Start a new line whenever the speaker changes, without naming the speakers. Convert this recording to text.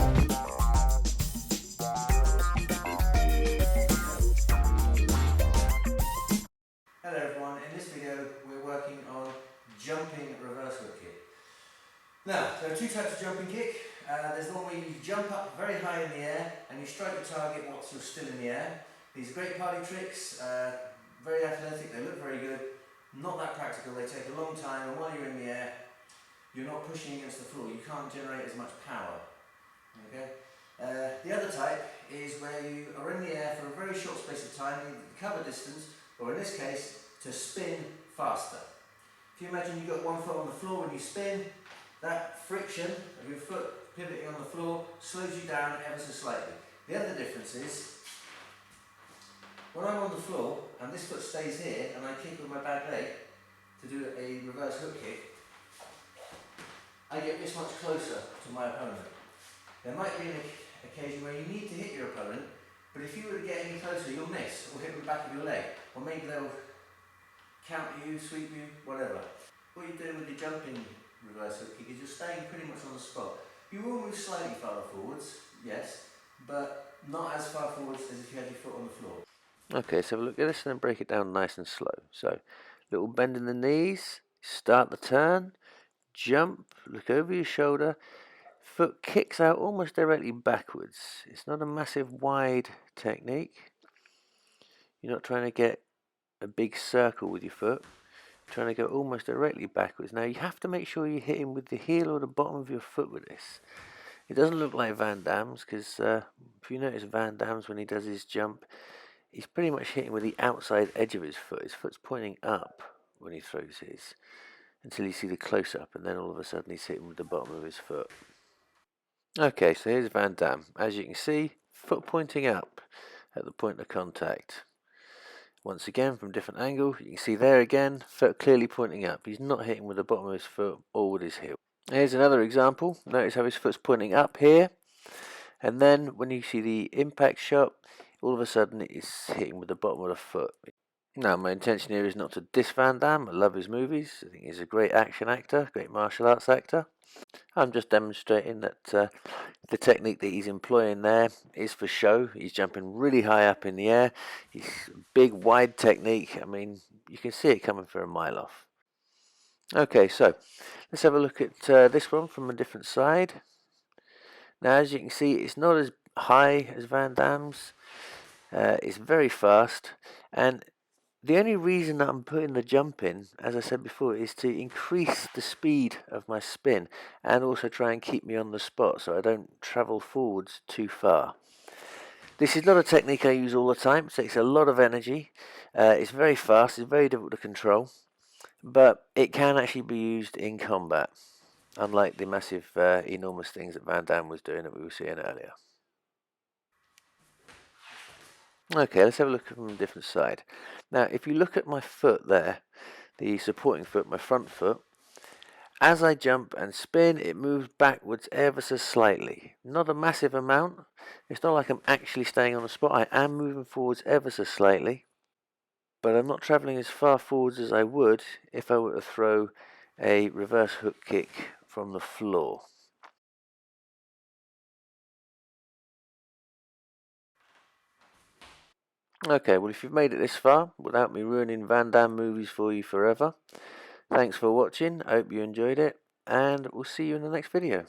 Hello everyone, in this video we're working on jumping reverse hook kick. Now, there are two types of jumping kick. There's the one where you jump up very high in the air and you strike your target whilst you're still in the air. These are great party tricks, very athletic, they look very good, not that practical, they take a long time, and while you're in the air you're not pushing against the floor, you can't generate as much power. Okay? The other type is where you are in the air for a very short space of time, either to cover distance, or in this case, to spin faster. If you imagine you've got one foot on the floor when you spin, that friction of your foot pivoting on the floor slows you down ever so slightly. The other difference is, when I'm on the floor and this foot stays here and I kick with my back leg to do a reverse hook kick, I get this much closer to my opponent. There might be an occasion where you need to hit your opponent, but if you were to get any closer, you'll miss, or hit with the back of your leg, or maybe they'll count you, sweep you, whatever. What you're doing with your jumping reverse hook kick is you're staying pretty much on the spot. You will move slightly farther forwards, yes, but not as far forwards as if you had your foot on the floor. Okay, so look at this and then break it down nice and slow. So, little bend in the knees, start the turn, jump, look over your shoulder, foot kicks out almost directly backwards. It's not a massive wide technique. You're not trying to get a big circle with your foot. You're trying to go almost directly backwards. Now you have to make sure you're hitting with the heel or the bottom of your foot with this. It doesn't look like Van Damme's, because if you notice Van Damme's when he does his jump, he's pretty much hitting with the outside edge of his foot. His foot's pointing up when he throws his, until you see the close-up, and then all of a sudden he's hitting with the bottom of his foot. Okay, so here's Van Damme. As you can see, foot pointing up at the point of contact. Once again, from a different angle, you can see there again, foot clearly pointing up. He's not hitting with the bottom of his foot or with his heel. Here's another example. Notice how his foot's pointing up here, and then when you see the impact shot, all of a sudden it's hitting with the bottom of the foot. Now, my intention here is not to diss Van Damme. I love his movies. I think he's a great action actor, great martial arts actor. I'm just demonstrating that the technique that he's employing there is for show. He's jumping really high up in the air. He's big, wide technique. I mean, you can see it coming for a mile off. Okay, so let's have a look at this one from a different side. Now, as you can see, it's not as high as Van Damme's. It's very fast, and the only reason that I'm putting the jump in, as I said before, is to increase the speed of my spin and also try and keep me on the spot so I don't travel forwards too far. This is not a technique I use all the time. It takes a lot of energy. It's very fast. It's very difficult to control. But it can actually be used in combat, unlike the massive, enormous things that Van Damme was doing that we were seeing earlier. Okay, let's have a look from a different side. Now, if you look at my foot there, the supporting foot, my front foot, as I jump and spin, it moves backwards ever so slightly. Not a massive amount. It's not like I'm actually staying on the spot. I am moving forwards ever so slightly, but I'm not traveling as far forwards as I would if I were to throw a reverse hook kick from the floor. Okay, well, if you've made it this far without me ruining Van Damme movies for you forever, thanks for watching. I hope you enjoyed it, and we'll see you in the next video.